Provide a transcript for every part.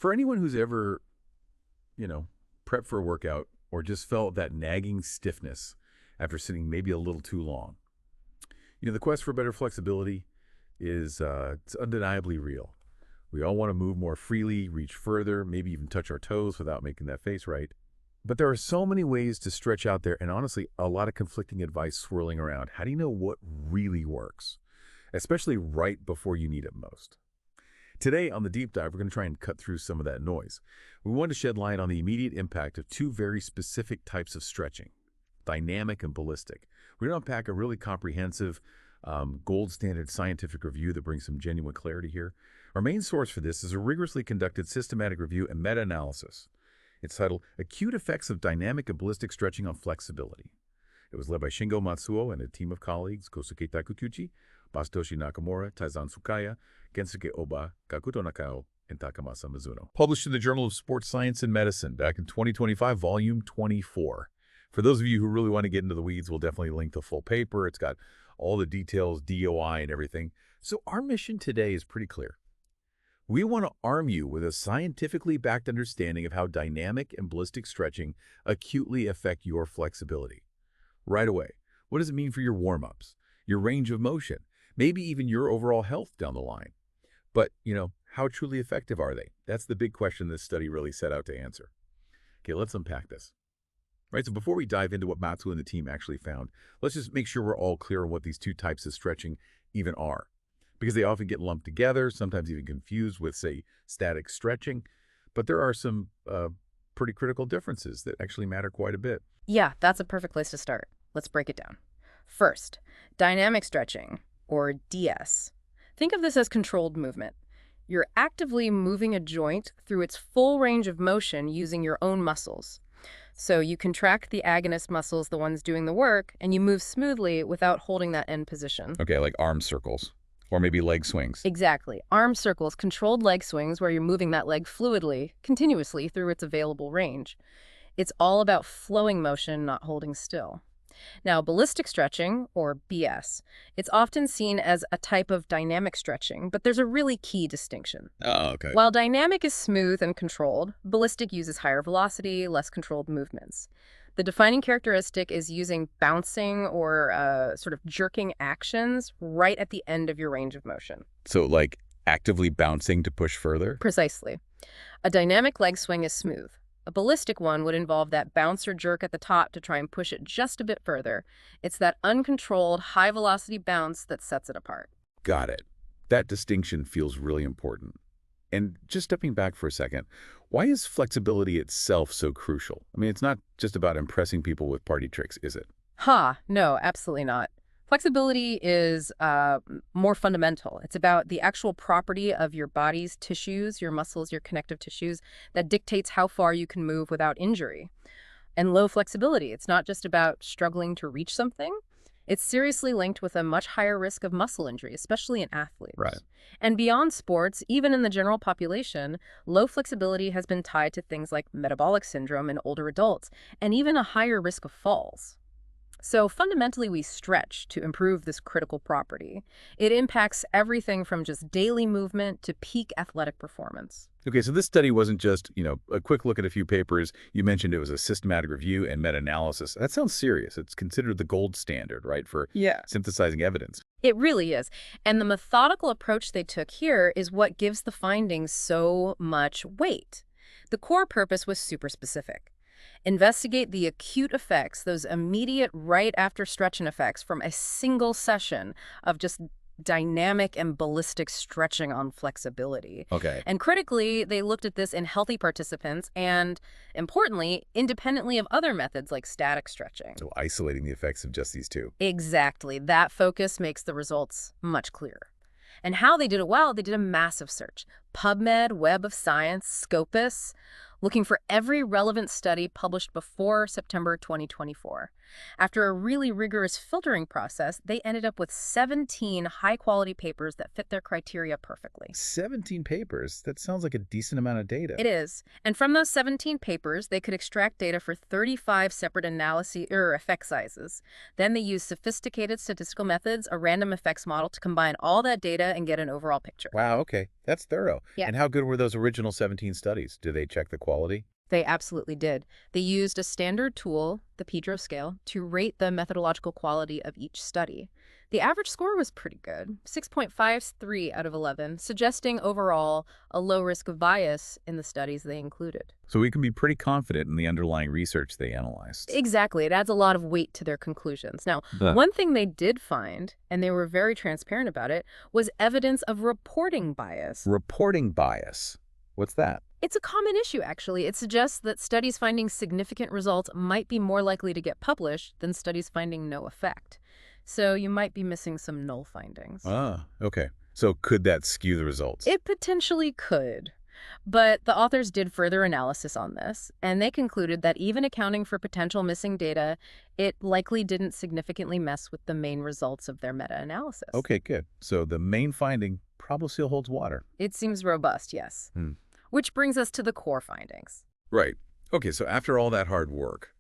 For anyone who's ever, prepped for a workout or just felt that nagging stiffness after sitting maybe a little too long, the quest for better flexibility is it's undeniably real. We all want to move more freely, reach further, maybe even touch our toes without making that face right. But there are so many ways to stretch out there, and honestly, a lot of conflicting advice swirling around. How do you know what really works? Especially right before you need it most. Today on the Deep Dive, we're going to try and cut through some of that noise. We want to shed light on the immediate impact of two very specific types of stretching, dynamic and ballistic. We're going to unpack a really comprehensive, gold standard scientific review that brings some genuine clarity here. Our main source for this is a rigorously conducted systematic review and meta-analysis. It's titled Acute Effects of Dynamic and Ballistic Stretching on Flexibility. It was led by Shingo Matsuo and a team of colleagues, Kosuke Takeuchi, Masatoshi Nakamura, Taizan Fukaya, Kensuke Oba, Gakuto Nakao, and Takamasa Mizuno. Published in the Journal of Sports Science and Medicine back in 2025, volume 24. For those of you who really want to get into the weeds, we'll definitely link the full paper. It's got all the details, DOI, and everything. So our mission today is pretty clear. We want to arm you with a scientifically backed understanding of how dynamic and ballistic stretching acutely affect your flexibility. Right away, what does it mean for your warm-ups, your range of motion, maybe even your overall health down the line? But, how truly effective are they? That's the big question this study really set out to answer. Okay, let's unpack this. Right, so before we dive into what Matsuo and the team actually found, let's just make sure we're all clear on what these two types of stretching even are. Because they often get lumped together, sometimes even confused with, say, static stretching. But there are some pretty critical differences that actually matter quite a bit. Yeah, that's a perfect place to start. Let's break it down. First, dynamic stretching, or DS. Think of this as controlled movement. You're actively moving a joint through its full range of motion using your own muscles. So you contract the agonist muscles, the ones doing the work, and you move smoothly without holding that end position. Okay, like arm circles. Or maybe leg swings. Exactly. Arm circles, controlled leg swings where you're moving that leg fluidly, continuously through its available range. It's all about flowing motion, not holding still. Now, ballistic stretching, or BS, it's often seen as a type of dynamic stretching, but there's a really key distinction. Oh, okay. While dynamic is smooth and controlled, ballistic uses higher velocity, less controlled movements. The defining characteristic is using bouncing or sort of jerking actions right at the end of your range of motion. So like actively bouncing to push further? Precisely. A dynamic leg swing is smooth. A ballistic one would involve that bounce or jerk at the top to try and push it just a bit further. It's that uncontrolled, high-velocity bounce that sets it apart. Got it. That distinction feels really important. And just stepping back for a second, why is flexibility itself so crucial? I mean, it's not just about impressing people with party tricks, is it? No, absolutely not. Flexibility is more fundamental. It's about the actual property of your body's tissues, your muscles, your connective tissues, that dictates how far you can move without injury. And low flexibility, it's not just about struggling to reach something. It's seriously linked with a much higher risk of muscle injury, especially in athletes. Right. And beyond sports, even in the general population, low flexibility has been tied to things like metabolic syndrome in older adults, and even a higher risk of falls. So fundamentally, we stretch to improve this critical property. It impacts everything from just daily movement to peak athletic performance. Okay, so this study wasn't just, a quick look at a few papers. You mentioned it was a systematic review and meta-analysis. That sounds serious. It's considered the gold standard, right, for synthesizing evidence. It really is. And the methodical approach they took here is what gives the findings so much weight. The core purpose was super specific. Investigate the acute effects, those immediate right after stretching effects from a single session of just dynamic and ballistic stretching on flexibility. Okay. And critically, they looked at this in healthy participants and, importantly, independently of other methods like static stretching. So isolating the effects of just these two. Exactly. That focus makes the results much clearer. And how they did it well, they did a massive search. PubMed, Web of Science, Scopus. looking for every relevant study published before September 2024. After a really rigorous filtering process, they ended up with 17 high-quality papers that fit their criteria perfectly. 17 papers? That sounds like a decent amount of data. It is. And from those 17 papers, they could extract data for 35 separate analyses or effect sizes. Then they used sophisticated statistical methods, a random effects model, to combine all that data and get an overall picture. Wow, okay. That's thorough. Yeah. And how good were those original 17 studies? Do they check the quality? They absolutely did. They used a standard tool, the Pedro scale, to rate the methodological quality of each study. The average score was pretty good, 6.53 out of 11, suggesting overall a low risk of bias in the studies they included. So we can be pretty confident in the underlying research they analyzed. Exactly. It adds a lot of weight to their conclusions. Now, one thing they did find, and they were very transparent about it, was evidence of reporting bias. Reporting bias. What's that? It's a common issue, actually. It suggests that studies finding significant results might be more likely to get published than studies finding no effect. So you might be missing some null findings. Ah, okay. So could that skew the results? It potentially could. But the authors did further analysis on this, and they concluded that even accounting for potential missing data, it likely didn't significantly mess with the main results of their meta-analysis. Okay, good. So the main finding probably still holds water. It seems robust, yes. Which brings us to the core findings. Right. Okay, so after all that hard work,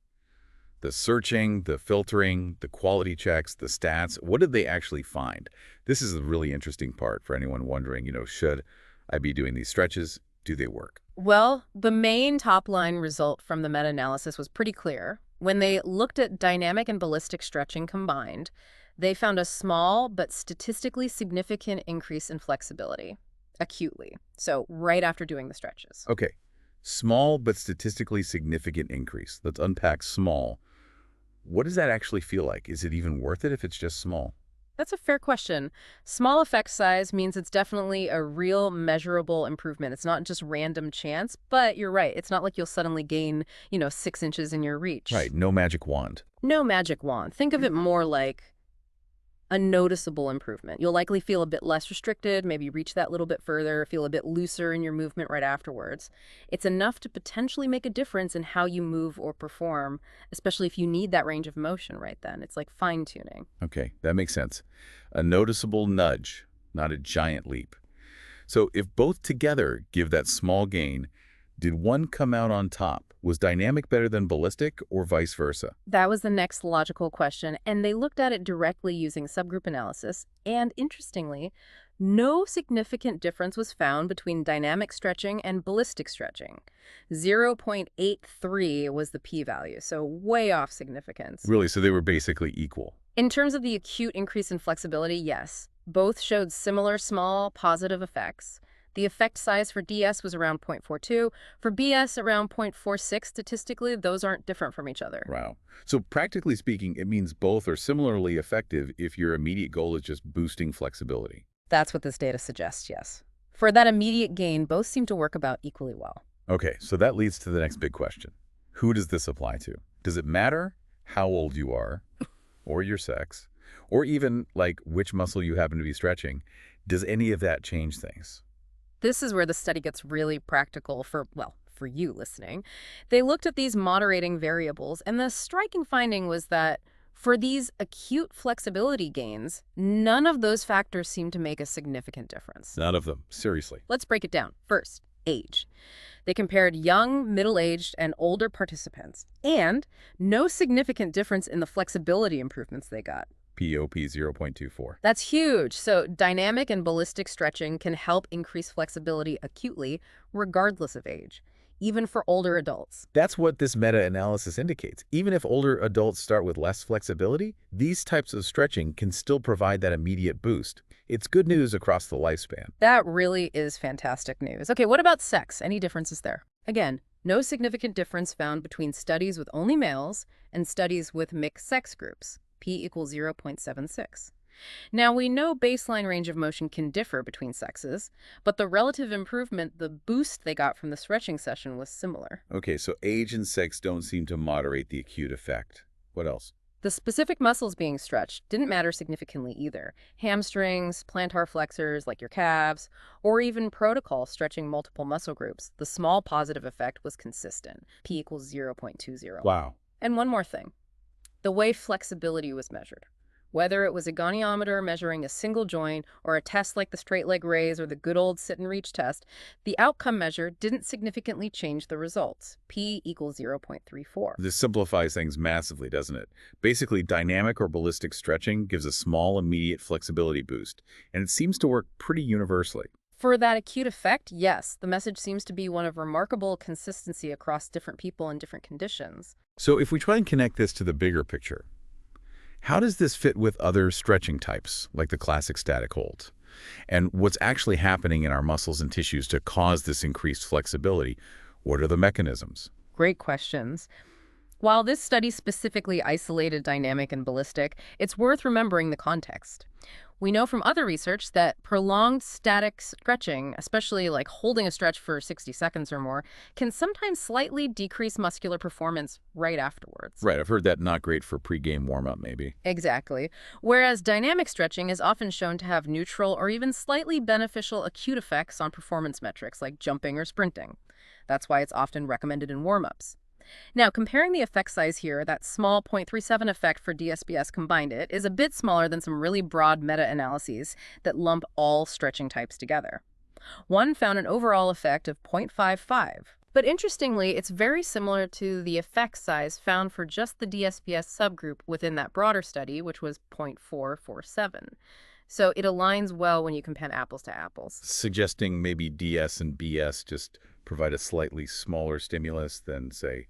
the searching, the filtering, the quality checks, the stats, what did they actually find? This is the really interesting part for anyone wondering, should I be doing these stretches? Do they work? Well, the main top-line result from the meta-analysis was pretty clear. When they looked at dynamic and ballistic stretching combined, they found a small but statistically significant increase in flexibility, acutely, so right after doing the stretches. Okay, small but statistically significant increase. Let's unpack small. What does that actually feel like? Is it even worth it if it's just small? That's a fair question. Small effect size means it's definitely a real measurable improvement. It's not just random chance, but you're right. It's not like you'll suddenly gain, 6 inches in your reach. Right, no magic wand. No magic wand. Think of it more like a noticeable improvement. You'll likely feel a bit less restricted, maybe reach that little bit further, feel a bit looser in your movement right afterwards. It's enough to potentially make a difference in how you move or perform, especially if you need that range of motion right then. It's like fine-tuning. Okay, that makes sense. A noticeable nudge, not a giant leap. So if both together give that small gain, did one come out on top? Was dynamic better than ballistic or vice versa? That was the next logical question, and they looked at it directly using subgroup analysis. And interestingly, no significant difference was found between dynamic stretching and ballistic stretching. 0.83 was the p-value, so way off significance. Really, so they were basically equal? In terms of the acute increase in flexibility, yes. Both showed similar small positive effects. The effect size for DS was around 0.42. For BS, around 0.46 statistically. Those aren't different from each other. Wow. So practically speaking, it means both are similarly effective if your immediate goal is just boosting flexibility. That's what this data suggests, yes. For that immediate gain, both seem to work about equally well. Okay, so that leads to the next big question. Who does this apply to? Does it matter how old you are, or your sex, or even, which muscle you happen to be stretching? Does any of that change things? This is where the study gets really practical for you listening. They looked at these moderating variables, and the striking finding was that for these acute flexibility gains, none of those factors seem to make a significant difference. None of them. Seriously. Let's break it down. First, age. They compared young, middle-aged, and older participants, and no significant difference in the flexibility improvements they got. POP 0.24. That's huge. So dynamic and ballistic stretching can help increase flexibility acutely, regardless of age, even for older adults. That's what this meta-analysis indicates. Even if older adults start with less flexibility, these types of stretching can still provide that immediate boost. It's good news across the lifespan. That really is fantastic news. Okay, what about sex? Any differences there? Again, no significant difference found between studies with only males and studies with mixed sex groups. P equals 0.76. Now, we know baseline range of motion can differ between sexes, but the relative improvement, the boost they got from the stretching session, was similar. Okay, so age and sex don't seem to moderate the acute effect. What else? The specific muscles being stretched didn't matter significantly either. Hamstrings, plantar flexors like your calves, or even protocol stretching multiple muscle groups. The small positive effect was consistent, p equals 0.20. Wow. And one more thing, the way flexibility was measured. Whether it was a goniometer measuring a single joint or a test like the straight leg raise or the good old sit and reach test, the outcome measure didn't significantly change the results. P equals 0.34. This simplifies things massively, doesn't it? Basically, dynamic or ballistic stretching gives a small, immediate flexibility boost, and it seems to work pretty universally. For that acute effect, yes, the message seems to be one of remarkable consistency across different people and different conditions. So if we try and connect this to the bigger picture, how does this fit with other stretching types, like the classic static hold? And what's actually happening in our muscles and tissues to cause this increased flexibility? What are the mechanisms? Great questions. While this study specifically isolated dynamic and ballistic, it's worth remembering the context. We know from other research that prolonged static stretching, especially like holding a stretch for 60 seconds or more, can sometimes slightly decrease muscular performance right afterwards. Right, I've heard that not great for pre-game warm-up, maybe. Exactly. Whereas dynamic stretching is often shown to have neutral or even slightly beneficial acute effects on performance metrics like jumping or sprinting. That's why it's often recommended in warm-ups. Now, comparing the effect size here, that small 0.37 effect for DSBS combined it is a bit smaller than some really broad meta-analyses that lump all stretching types together. One found an overall effect of 0.55. But interestingly, it's very similar to the effect size found for just the DSBS subgroup within that broader study, which was 0.447. So it aligns well when you compare apples to apples. Suggesting maybe DS and BS just provide a slightly smaller stimulus than, say,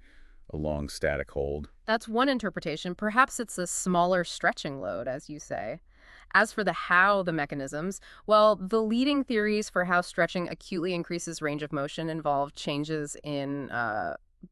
a long static hold. That's one interpretation. Perhaps it's a smaller stretching load, as you say. As for the mechanisms, well, the leading theories for how stretching acutely increases range of motion involve changes in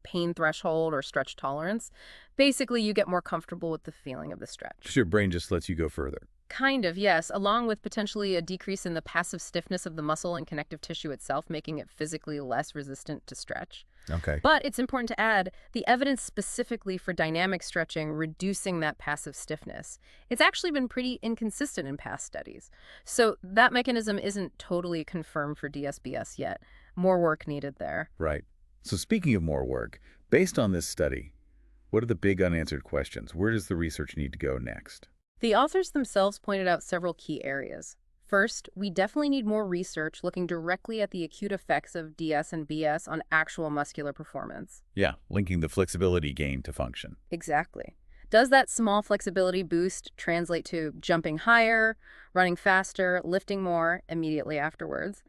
pain threshold or stretch tolerance. Basically, you get more comfortable with the feeling of the stretch. Your brain just lets you go further. Kind of, yes, along with potentially a decrease in the passive stiffness of the muscle and connective tissue itself, making it physically less resistant to stretch. Okay. But it's important to add the evidence specifically for dynamic stretching reducing that passive stiffness. It's actually been pretty inconsistent in past studies. So that mechanism isn't totally confirmed for DSBS yet. More work needed there. Right. So speaking of more work, based on this study, what are the big unanswered questions? Where does the research need to go next? The authors themselves pointed out several key areas. First, we definitely need more research looking directly at the acute effects of DS and BS on actual muscular performance. Yeah, linking the flexibility gain to function. Exactly. Does that small flexibility boost translate to jumping higher, running faster, lifting more immediately afterwards?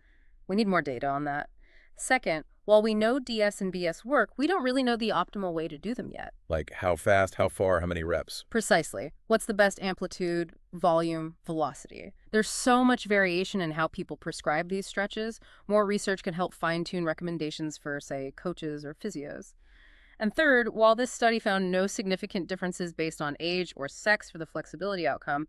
We need more data on that. Second, while we know DS and BS work, we don't really know the optimal way to do them yet. Like how fast, how far, how many reps? Precisely. What's the best amplitude, volume, velocity? There's so much variation in how people prescribe these stretches. More research can help fine-tune recommendations for, say, coaches or physios. And third, while this study found no significant differences based on age or sex for the flexibility outcome,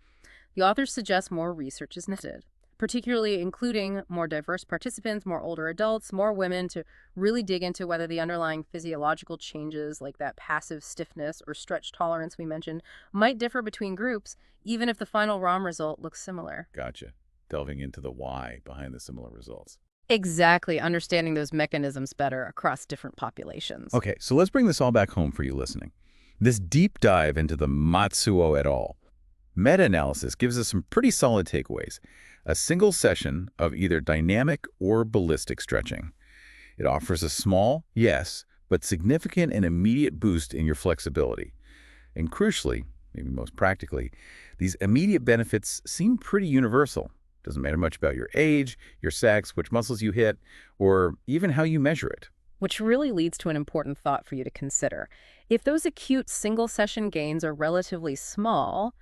the authors suggest more research is needed, particularly including more diverse participants, more older adults, more women, to really dig into whether the underlying physiological changes like that passive stiffness or stretch tolerance we mentioned might differ between groups, even if the final ROM result looks similar. Gotcha. Delving into the why behind the similar results. Exactly, understanding those mechanisms better across different populations. Okay, so let's bring this all back home for you listening. This deep dive into the Matsuo et al. Meta-analysis gives us some pretty solid takeaways. A single session of either dynamic or ballistic stretching. It offers a small, yes, but significant and immediate boost in your flexibility. And crucially, maybe most practically, these immediate benefits seem pretty universal. Doesn't matter much about your age, your sex, which muscles you hit, or even how you measure it. Which really leads to an important thought for you to consider. If those acute single-session gains are relatively small,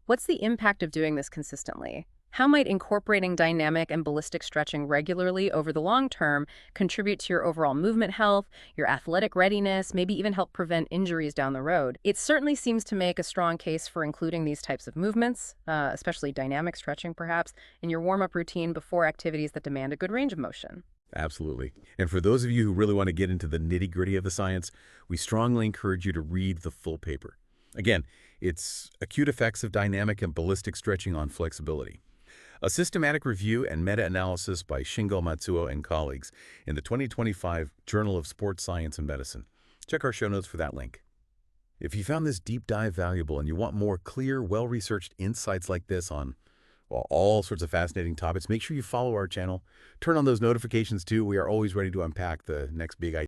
what's the impact of doing this consistently? How might incorporating dynamic and ballistic stretching regularly over the long term contribute to your overall movement health, your athletic readiness, maybe even help prevent injuries down the road? It certainly seems to make a strong case for including these types of movements, especially dynamic stretching perhaps, in your warm-up routine before activities that demand a good range of motion. Absolutely. And for those of you who really want to get into the nitty-gritty of the science, we strongly encourage you to read the full paper. Again, It's Acute Effects of Dynamic and Ballistic Stretching on Flexibility. A systematic review and meta-analysis by Shingo, Matsuo, and colleagues in the 2025 Journal of Sports Science and Medicine. Check our show notes for that link. If you found this deep dive valuable and you want more clear, well-researched insights like this on, well, all sorts of fascinating topics, make sure you follow our channel. Turn on those notifications too. We are always ready to unpack the next big idea.